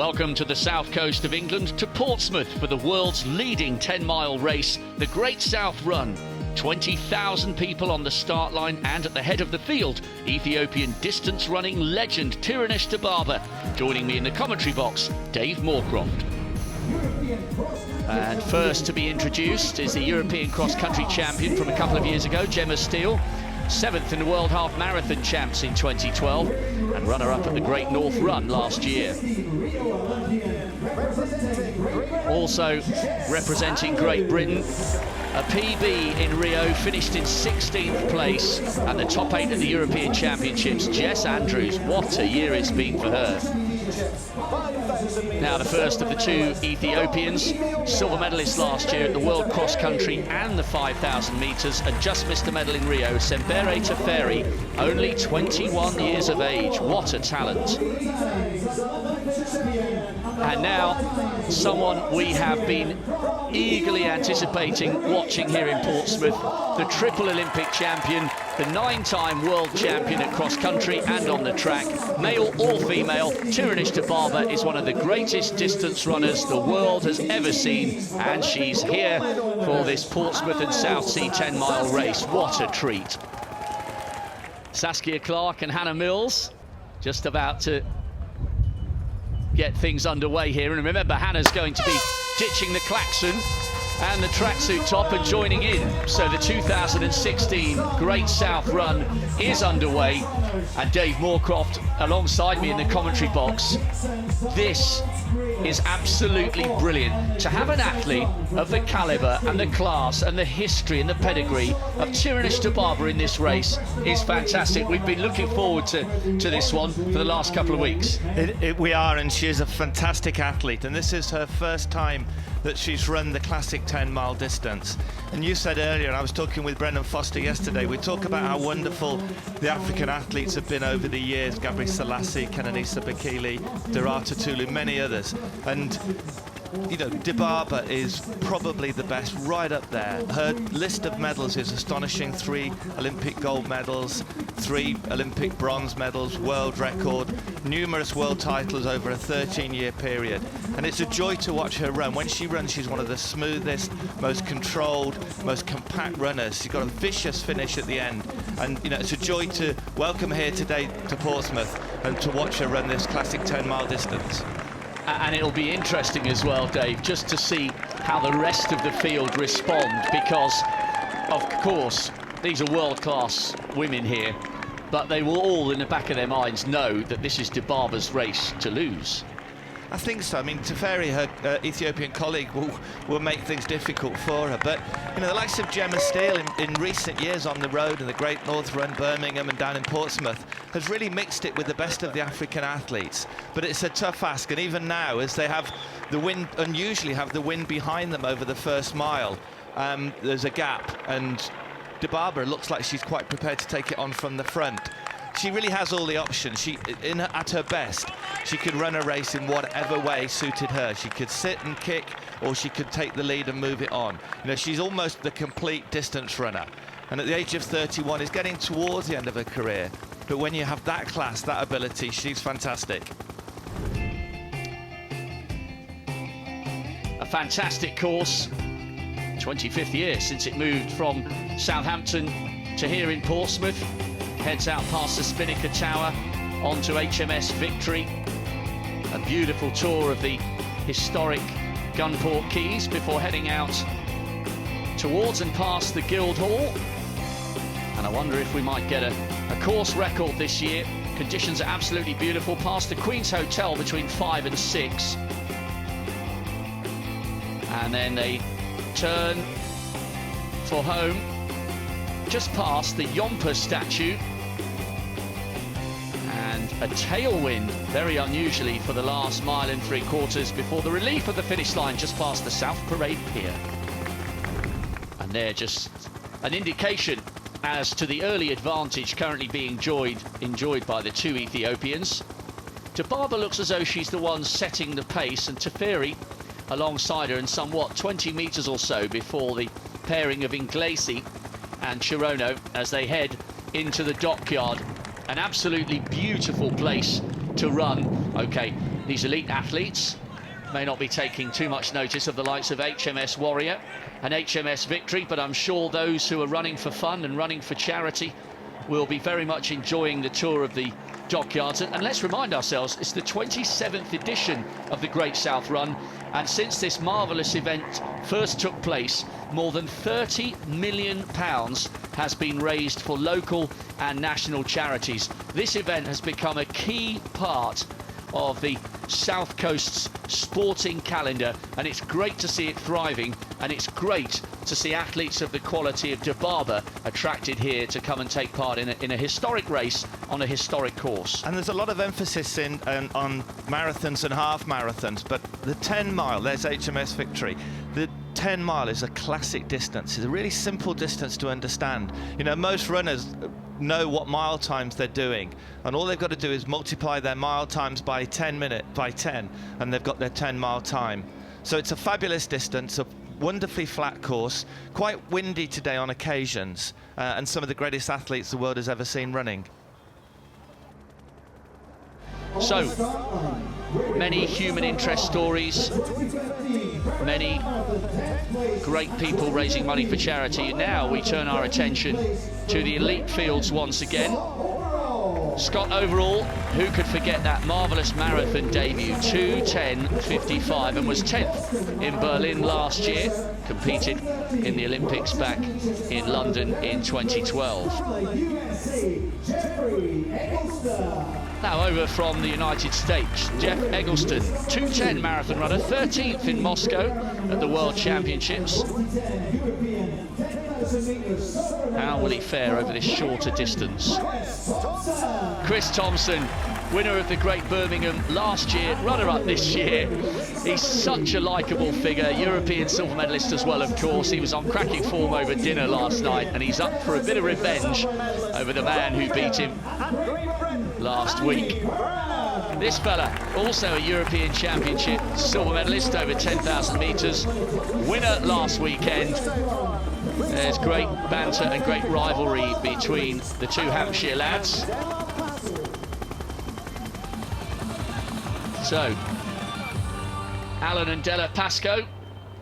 Welcome to the south coast of England, to Portsmouth for the world's leading 10-mile race, the Great South Run. 20,000 people on the start line, and at the head of the field, Ethiopian distance running legend Tirunesh Dibaba. Joining me in the commentary box, Dave Moorcroft. And first to be introduced is the European cross-country champion from a couple of years ago, Gemma Steele. 7th in the World Half Marathon Champs in 2012 and runner-up at the Great North Run last year. Also representing Great Britain, a PB in Rio, finished in 16th place at the top 8 of the European Championships. Jess Andrews, what a year it's been for her. Now the first of the two Ethiopians, silver medalist last year at the World Cross Country and the 5,000 metres, and just missed a medal in Rio, Sembere Teferi, only 21 years of age. What a talent. And now someone we have been eagerly anticipating watching here in Portsmouth, the triple Olympic champion, the 9-time world champion at cross country and on the track, male or female. Tirunesh Dibaba is one of the greatest distance runners the world has ever seen, and she's here for this Portsmouth and Southsea 10-mile race. What a treat. Saskia Clark and Hannah Mills just about to get things underway here, and remember, Hannah's going to be ditching the klaxon and the tracksuit top and joining in. So the 2016 Great South Run is underway, and Dave Moorcroft alongside me in the commentary box. This is absolutely brilliant. To have an athlete of the calibre and the class and the history and the pedigree of Tirunesh Dibaba in this race is fantastic. We've been looking forward to this one for the last couple of weeks. We are, and she is a fantastic athlete, and this is her first time that she's run the classic 10-mile distance. And you said earlier, and I was talking with Brendan Foster yesterday, we talk about how wonderful the African athletes have been over the years, Gabriel Selassie, Kenenisa Bekele, Derata Tulu, many others. And you know, Dibaba is probably the best, right up there. Her list of medals is astonishing. 3 Olympic gold medals, 3 Olympic bronze medals, world record, numerous world titles over a 13-year period. And it's a joy to watch her run. When she runs, she's one of the smoothest, most controlled, most compact runners. She's got a vicious finish at the end. And, you know, it's a joy to welcome her here today to Portsmouth and to watch her run this classic 10-mile distance. And it'll be interesting as well, Dave, just to see how the rest of the field respond, because, of course, these are world-class women here, but they will all, in the back of their minds, know that this is Dibaba's race to lose. I think so. I mean, Teferi, her Ethiopian colleague, will make things difficult for her. But, you know, the likes of Gemma Steele in recent years on the road and the Great North Run, Birmingham and down in Portsmouth, has really mixed it with the best of the African athletes. But it's a tough ask, and even now, as they have the wind, unusually have the wind behind them over the first mile, there's a gap, and Dibaba looks like she's quite prepared to take it on from the front. She really has all the options. At her best, she could run a race in whatever way suited her. She could sit and kick, or she could take the lead and move it on. You know, she's almost the complete distance runner. And at the age of 31, is getting towards the end of her career. But when you have that class, that ability, she's fantastic. A fantastic course. 25th year since it moved from Southampton to here in Portsmouth. Heads out past the Spinnaker Tower onto HMS Victory. A beautiful tour of the historic Gunport Quays before heading out towards and past the Guildhall. And I wonder if we might get a course record this year. Conditions are absolutely beautiful. Past the Queen's Hotel between 5 and 6. And then they turn for home just past the Yompa statue, and a tailwind, very unusually, for the last 1.75 miles before the relief of the finish line just past the South Parade Pier. And they're just an indication as to the early advantage currently being enjoyed by the two Ethiopians. Dibaba looks as though she's the one setting the pace, and Teferi alongside her, and somewhat 20 metres or so before the pairing of Inglesi and Chirono as they head into the dockyard. An absolutely beautiful place to run. Okay, These elite athletes may not be taking too much notice of the likes of HMS Warrior and HMS Victory, but I'm sure those who are running for fun and running for charity will be very much enjoying the tour of the dockyards. And let's remind ourselves, it's the 27th edition of the Great South Run, and since this marvellous event first took place, more than £30 million has been raised for local and national charities. This event has become a key part of the South Coast's sporting calendar, and it's great to see it thriving, and it's great to see athletes of the quality of Dubaba attracted here to come and take part in a historic race on a historic course. And there's a lot of emphasis on marathons and half marathons, but the 10 mile, there's HMS Victory. The 10 mile is a classic distance. It's a really simple distance to understand. You know, most runners know what mile times they're doing, and all they've got to do is multiply their mile times by 10, and they've got their 10 mile time. So it's a fabulous distance, a wonderfully flat course, quite windy today on occasions, and some of the greatest athletes the world has ever seen running. So many human interest stories, many great people raising money for charity. And now we turn our attention to the elite fields once again. Scott Overall, who could forget that marvellous marathon debut, 2:10:55, and was 10th in Berlin last year, competed in the Olympics back in London in 2012. Now over from the United States, Jeff Eggleston, 2:10 marathon runner, 13th in Moscow at the World Championships. How will he fare over this shorter distance? Chris Thompson, winner of the Great Birmingham last year, runner-up this year. He's such a likeable figure, European silver medalist as well, of course. He was on cracking form over dinner last night, and he's up for a bit of revenge over the man who beat him last week. This fella, also a European Championship silver medalist over 10,000 metres, winner last weekend. There's great banter and great rivalry between the two Hampshire lads. So, Alan and Della Pascoe,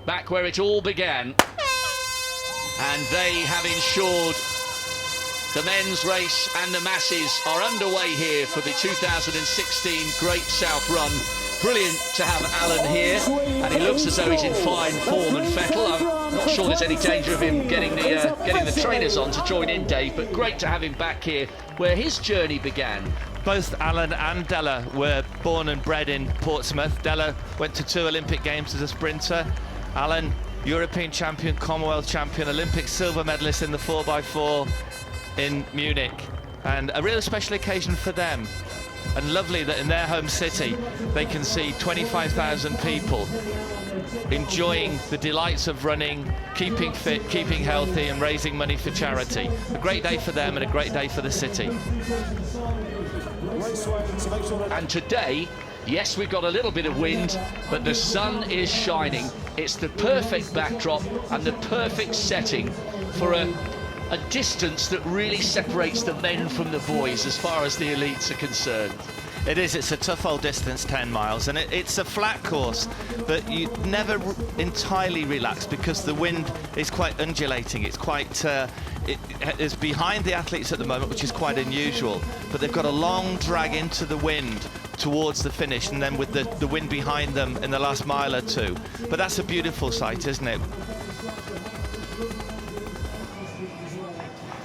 back where it all began. And they have ensured the men's race and the masses are underway here for the 2016 Great South Run. Brilliant to have Alan here, and he looks as though he's in fine form and fettle. I'm not sure there's any danger of him getting the trainers on to join in, Dave, but great to have him back here where his journey began. Both Alan and Della were born and bred in Portsmouth. Della went to 2 Olympic Games as a sprinter. Alan, European champion, Commonwealth champion, Olympic silver medalist in the 4x4 in Munich, and a real special occasion for them. And lovely that in their home city they can see 25,000 people enjoying the delights of running, keeping fit, keeping healthy, and raising money for charity. A great day for them and a great day for the city. And today, yes, we've got a little bit of wind, but the sun is shining. It's the perfect backdrop and the perfect setting for a distance that really separates the men from the boys as far as the elites are concerned. It is, it's a tough old distance, 10 miles, and it's a flat course, but you never entirely relax because the wind is quite undulating. It's quite, it is behind the athletes at the moment, which is quite unusual, but they've got a long drag into the wind towards the finish, and then with the wind behind them in the last mile or two. But that's a beautiful sight, isn't it?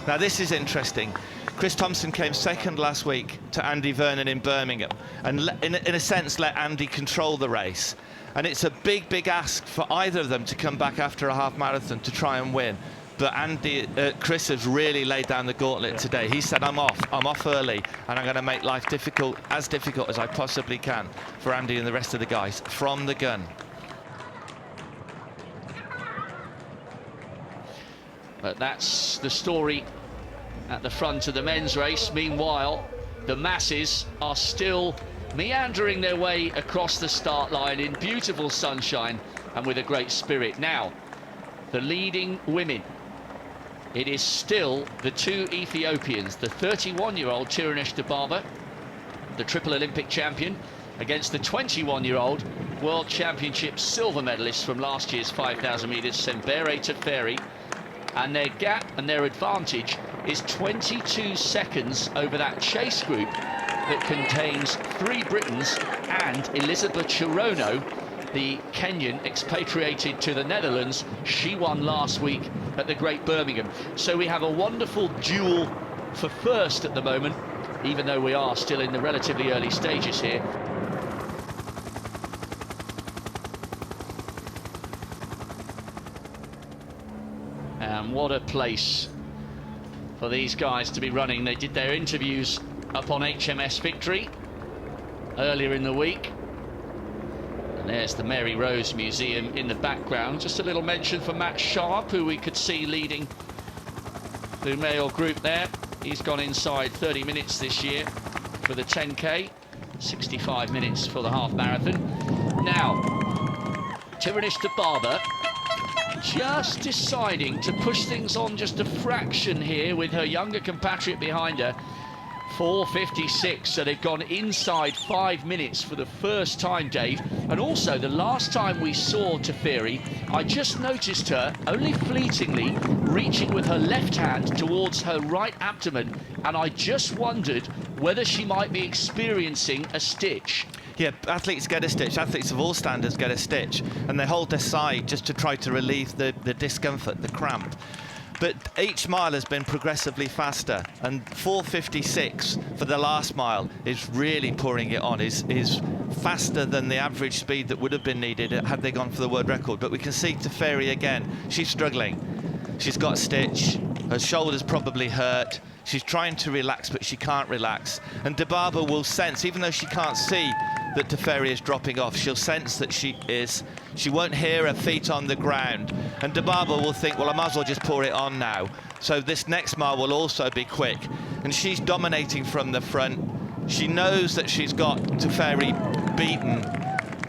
Now this is interesting. Chris Thompson came second last week to Andy Vernon in Birmingham, and in a sense let Andy control the race. And it's a big ask for either of them to come back after a half marathon to try and win. But Chris has really laid down the gauntlet today. He said, I'm off early, and I'm going to make life difficult as I possibly can for Andy and the rest of the guys from the gun. But that's the story at the front of the men's race. Meanwhile, the masses are still meandering their way across the start line in beautiful sunshine and with a great spirit. Now, the leading women. It is still the 2 Ethiopians, the 31-year-old Tirunesh Dibaba, the triple Olympic champion, against the 21-year-old World Championship silver medalist from last year's 5,000 metres, Sembere Teferi. And their gap and their advantage is 22 seconds over that chase group that contains 3 Britons and Elizabeth Chirono, the Kenyan expatriated to the Netherlands. She won last week at the Great Birmingham. So we have a wonderful duel for first at the moment, even though we are still in the relatively early stages here. And what a place for these guys to be running. They did their interviews up on HMS Victory earlier in the week. And there's the Mary Rose Museum in the background. Just a little mention for Matt Sharp, who we could see leading the male group there. He's gone inside 30 minutes this year for the 10K, 65 minutes for the half marathon. Now, Tiranish Barber just deciding to push things on just a fraction here with her younger compatriot behind her. 4:56, so they've gone inside 5 minutes for the first time, Dave. And also, the last time we saw Teferi, I just noticed her only fleetingly reaching with her left hand towards her right abdomen, and I just wondered whether she might be experiencing a stitch. Yeah, athletes get a stitch. Athletes of all standards get a stitch, and they hold their side just to try to relieve the discomfort, the cramp. But each mile has been progressively faster, and 4:56 for the last mile is really pouring it on, is faster than the average speed that would have been needed had they gone for the world record. But we can see Teferi again, she's struggling. She's got a stitch, her shoulder's probably hurt, she's trying to relax, but she can't relax. And Dibaba will sense, even though she can't see that Teferi is dropping off, she'll sense that she is. She won't hear her feet on the ground. And Dibaba will think, well, I might as well just pour it on now. So this next mile will also be quick. And she's dominating from the front. She knows that she's got Teferi beaten.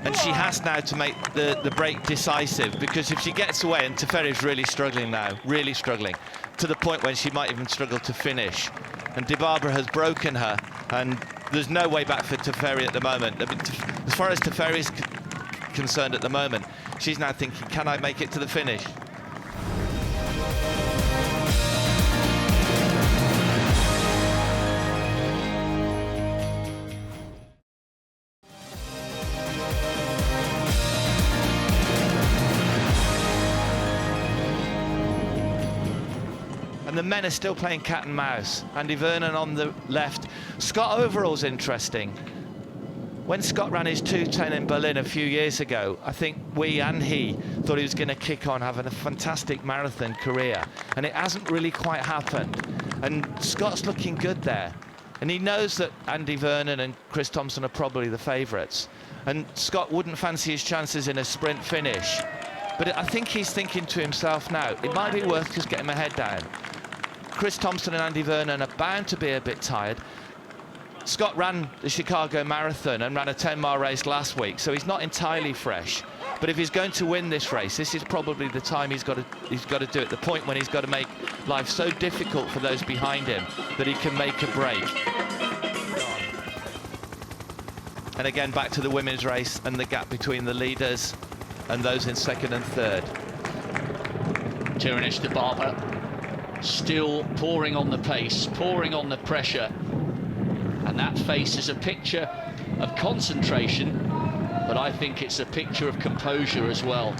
And she has now to make the break decisive, because if she gets away, and Teferi's really struggling now, really struggling, to the point when she might even struggle to finish. And Dibaba has broken her, and there's no way back for Teferi at the moment. I mean, as far as Teferi's concerned at the moment, she's now thinking, can I make it to the finish? And the men are still playing cat and mouse. Andy Vernon on the left. Scott Overall's interesting. When Scott ran his 2:10 in Berlin a few years ago, I think we and he thought he was going to kick on having a fantastic marathon career. And it hasn't really quite happened. And Scott's looking good there. And he knows that Andy Vernon and Chris Thompson are probably the favourites. And Scott wouldn't fancy his chances in a sprint finish. But I think he's thinking to himself now, it might be worth just getting my head down. Chris Thompson and Andy Vernon are bound to be a bit tired. Scott ran the Chicago Marathon and ran a 10-mile race last week, so he's not entirely fresh. But if he's going to win this race, this is probably the time he's got to do it, the point when he's got to make life so difficult for those behind him that he can make a break. And again, back to the women's race and the gap between the leaders and those in second and third. Tiranish Barber still pouring on the pace, pouring on the pressure. And that face is a picture of concentration, but I think it's a picture of composure as well.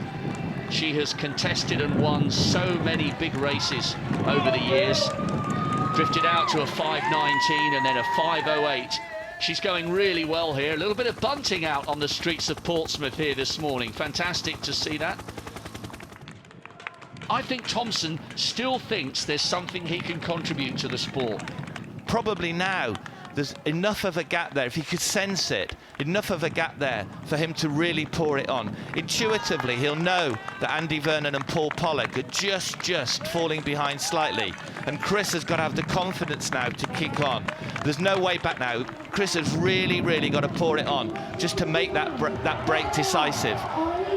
She has contested and won so many big races over the years. Drifted out to a 5:19 and then a 5:08. She's going really well here. A little bit of bunting out on the streets of Portsmouth here this morning. Fantastic to see that. I think Thompson still thinks there's something he can contribute to the sport. Probably now. There's enough of a gap there, if he could sense it, enough of a gap there for him to really pour it on. Intuitively, he'll know that Andy Vernon and Paul Pollock are just falling behind slightly. And Chris has got to have the confidence now to kick on. There's no way back now. Chris has really got to pour it on just to make that break decisive.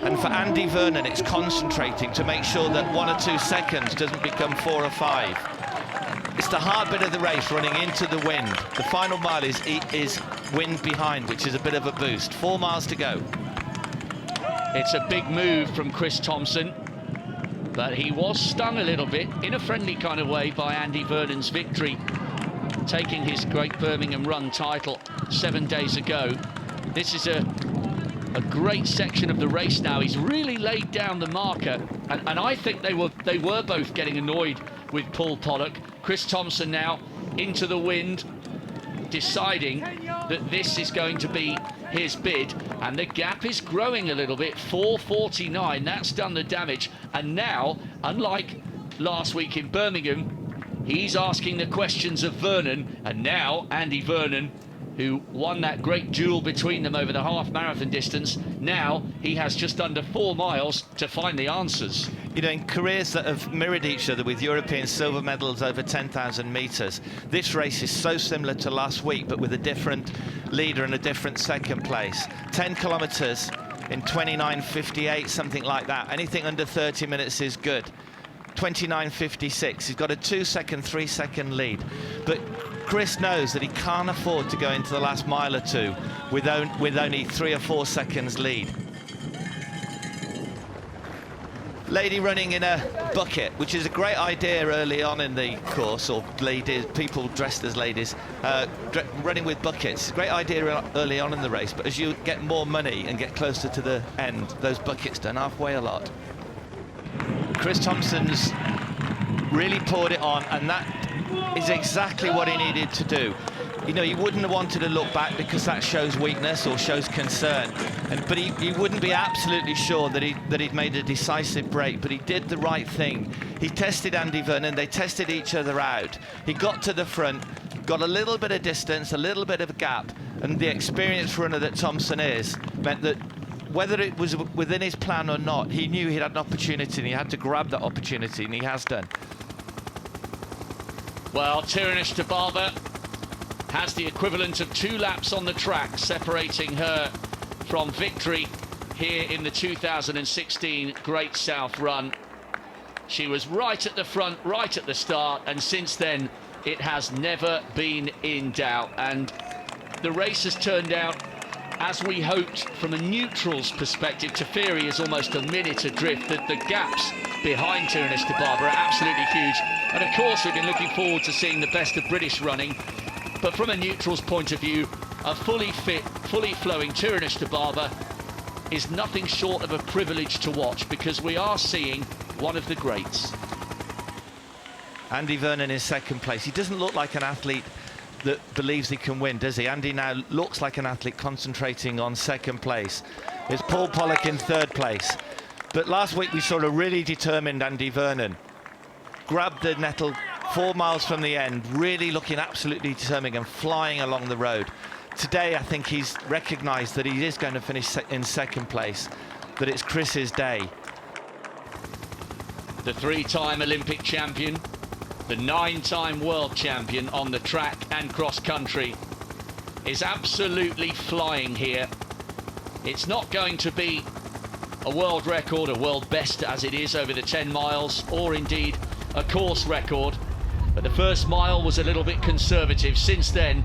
And for Andy Vernon, it's concentrating to make sure that 1 or 2 seconds doesn't become 4 or 5. It's the hard bit of the race, running into the wind. The final mile is wind behind, which is a bit of a boost. 4 miles to go. It's a big move from Chris Thompson, but he was stung a little bit in a friendly kind of way by Andy Vernon's Victory, taking his Great Birmingham Run title 7 days ago. This is a great section of the race now. He's really laid down the marker, and I think they were both getting annoyed with Paul Pollock. Chris Thompson now into the wind, deciding that this is going to be his bid, and the gap is growing a little bit. 4:49, that's done the damage. And now, unlike last week in Birmingham, he's asking the questions of Vernon, and now Andy Vernon, who won that great duel between them over the half marathon distance, now he has just under 4 miles to find the answers. You know, in careers that have mirrored each other with European silver medals over 10,000 metres, this race is so similar to last week, but with a different leader and a different second place. 10 kilometres in 29:58, something like that. Anything under 30 minutes is good. 29:56, he's got a 2-second, 3-second lead. But Chris knows that he can't afford to go into the last mile or two with only 3 or 4 seconds lead. Lady running in a bucket, which is a great idea early on in the course, or ladies, people dressed as ladies, running with buckets. Great idea early on in the race, but as you get more money and get closer to the end, those buckets don't halfway a lot. Chris Thompson's really poured it on, and that is exactly what he needed to do. You know, he wouldn't have wanted to look back because that shows weakness or shows concern, but he wouldn't be absolutely sure that he'd made a decisive break, but he did the right thing. He tested Andy Vernon, they tested each other out. He got to the front, got a little bit of distance, a little bit of a gap, and the experienced runner that Thompson is meant that whether it was within his plan or not, he knew he had an opportunity and he had to grab that opportunity, and he has done. Well, Tirinish de Barber has the equivalent of 2 laps on the track separating her from victory here in the 2016 Great South Run. She was right at the front, right at the start, and since then it has never been in doubt, and the race has turned out as we hoped from a neutral's perspective. Teferi is almost a minute adrift. The gaps behind Tirinish de Barber are absolutely huge, and of course we've been looking forward to seeing the best of British running, but from a neutral's point of view, a fully fit, fully flowing Tirinish de Barber is nothing short of a privilege to watch, because we are seeing one of the greats. Andy Vernon in second place. He doesn't look like an athlete that believes he can win, does he? Andy now looks like an athlete concentrating on second place. It's Paul Pollock in third place. But last week we saw a really determined Andy Vernon. Grabbed the nettle 4 miles from the end, really looking absolutely determined and flying along the road. Today I think he's recognised that he is going to finish in second place, that it's Chris's day. The 3-time Olympic champion, the 9-time world champion on the track and cross country, is absolutely flying here. It's not going to be a world record, a world best as it is over the 10 miles, or indeed a course record, but the first mile was a little bit conservative. Since then,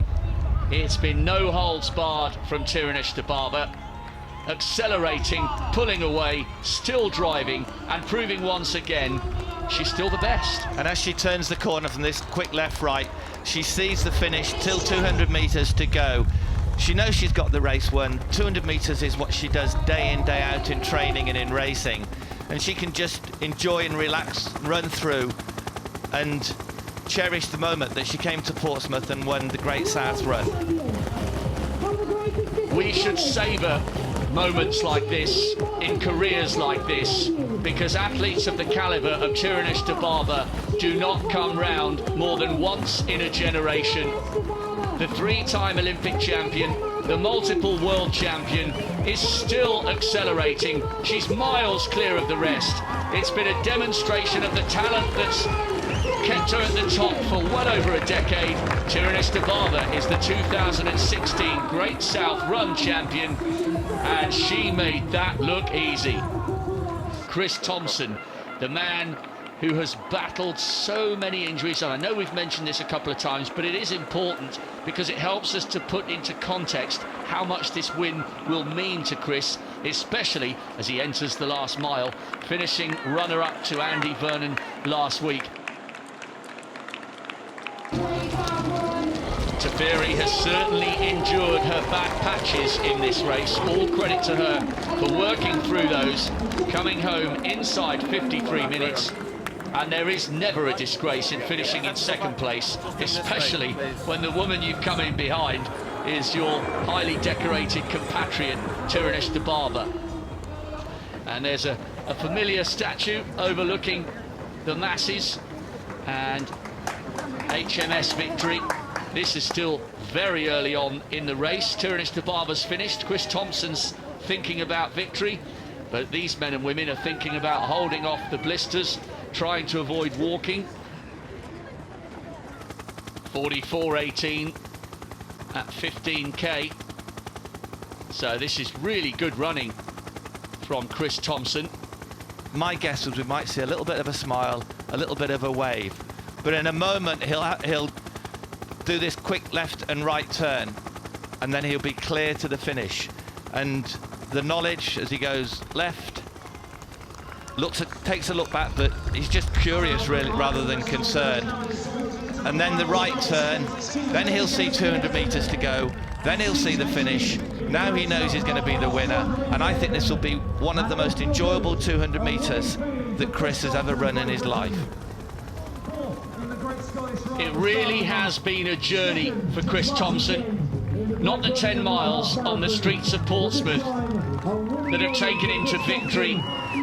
it's been no holds barred from Tirinish de Barber, accelerating, pulling away, still driving, and proving once again she's still the best. And as she turns the corner from this quick left-right, she sees the finish, till 200 metres to go. She knows she's got the race won. 200 metres is what she does day in, day out in training and in racing. And she can just enjoy and relax, run through, and cherish the moment that she came to Portsmouth and won the Great South Run. We should savour moments like this in careers like this, because athletes of the calibre of Tirinish de Barber do not come round more than once in a generation. The 3-time Olympic champion, the multiple world champion, is still accelerating. She's miles clear of the rest. It's been a demonstration of the talent that's kept her at the top for well over a decade. Tirinish de Barber is the 2016 Great South Run champion, and she made that look easy. Chris Thompson, the man who has battled so many injuries, and I know we've mentioned this a couple of times, but it is important because it helps us to put into context how much this win will mean to Chris, especially as he enters the last mile, finishing runner-up to Andy Vernon last week. Teferi has certainly endured her bad patches in this race. All credit to her for working through those, coming home inside 53 minutes. And there is never a disgrace in finishing in second place, especially when the woman you've come in behind is your highly decorated compatriot, Tirunesh de Barber. And there's a familiar statue overlooking the masses, and HMS Victory. This is still very early on in the race. Tirunesh de Barber's finished. Chris Thompson's thinking about victory, but these men and women are thinking about holding off the blisters, trying to avoid walking. 44.18 at 15k. So this is really good running from Chris Thompson. My guess was we might see a little bit of a smile, a little bit of a wave, but in a moment he'll do this quick left and right turn, and then he'll be clear to the finish. And the knowledge as he goes left, takes a look back, but he's just curious really rather than concerned. And then the right turn, then he'll see 200 meters to go, then he'll see the finish. Now he knows he's going to be the winner, and I think this will be one of the most enjoyable 200 meters that Chris has ever run in his life. It really has been a journey for Chris Thompson. Not the 10 miles on the streets of Portsmouth that have taken him to victory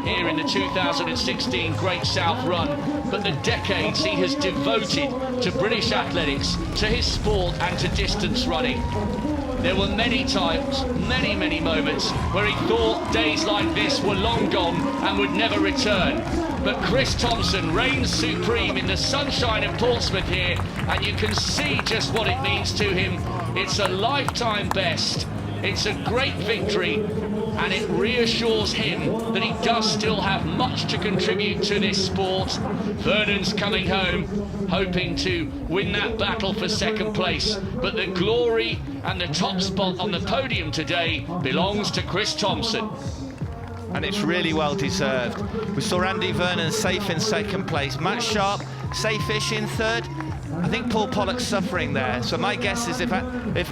here in the 2016 Great South Run, but the decades he has devoted to British athletics, to his sport and to distance running. There were many times, many moments where he thought days like this were long gone and would never return. But Chris Thompson reigns supreme in the sunshine of Portsmouth here, and you can see just what it means to him. It's a lifetime best, it's a great victory, and it reassures him that he does still have much to contribute to this sport. Vernon's coming home, hoping to win that battle for second place, but the glory and the top spot on the podium today belongs to Chris Thompson. And it's really well deserved. We saw Andy Vernon safe in second place, Matt Sharp safe-ish in third. I think Paul Pollock's suffering there, so my guess is if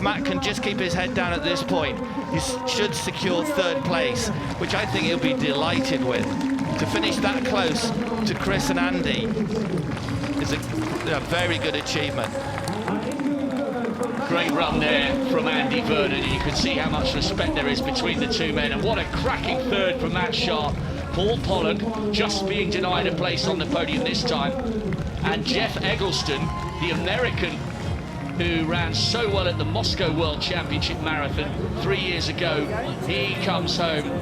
Matt can just keep his head down at this point, he should secure third place, which I think he'll be delighted with. To finish that close to Chris and Andy is a very good achievement. Great run there from Andy Vernon, and you can see how much respect there is between the two men, and what a cracking third from Matt Sharp. Paul Pollock just being denied a place on the podium this time, and Jeff Eggleston, the American who ran so well at the Moscow World Championship Marathon 3 years ago, he comes home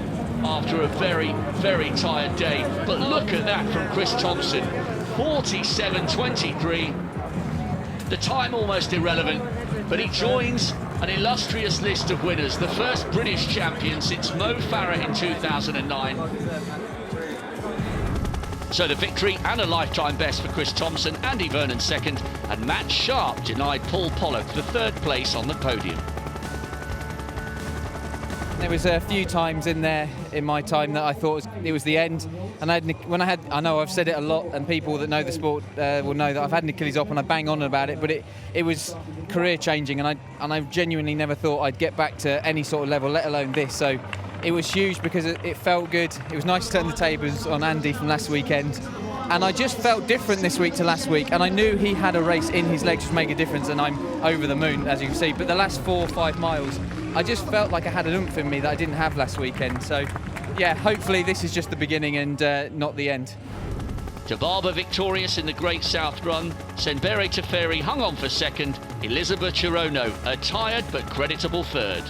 after a very tired day. But look at that from Chris Thompson, 47.23. The time almost irrelevant, but he joins an illustrious list of winners, the first British champion since Mo Farah in 2009. So the victory and a lifetime best for Chris Thompson, Andy Vernon second, and Matt Sharp denied Paul Pollock the third place on the podium. There was a few times in there in my time that I thought it was the end, and I know I've said it a lot, and people that know the sport will know that I've had an Achilles op and I bang on about it, but it was career changing, and I genuinely never thought I'd get back to any sort of level, let alone this. So it was huge because it felt good. It was nice to turn the tables on Andy from last weekend, and I just felt different this week to last week, and I knew he had a race in his legs which made a difference, and I'm over the moon, as you can see. But the last 4 or 5 miles, I just felt like I had an oomph in me that I didn't have last weekend. So yeah, hopefully this is just the beginning and not the end. De Barber victorious in the Great South Run. Senbere Teferi hung on for second. Elizabeth Chirono, a tired but creditable third.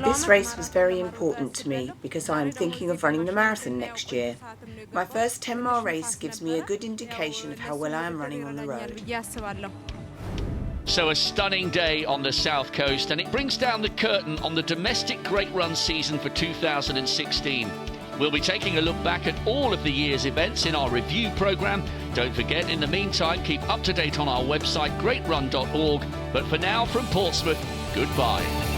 This race was very important to me because I am thinking of running the marathon next year. My first 10-mile race gives me a good indication of how well I am running on the road. So a stunning day on the South Coast, and it brings down the curtain on the domestic Great Run season for 2016. We'll be taking a look back at all of the year's events in our review programme. Don't forget, in the meantime, keep up to date on our website, greatrun.org. But for now, from Portsmouth, goodbye.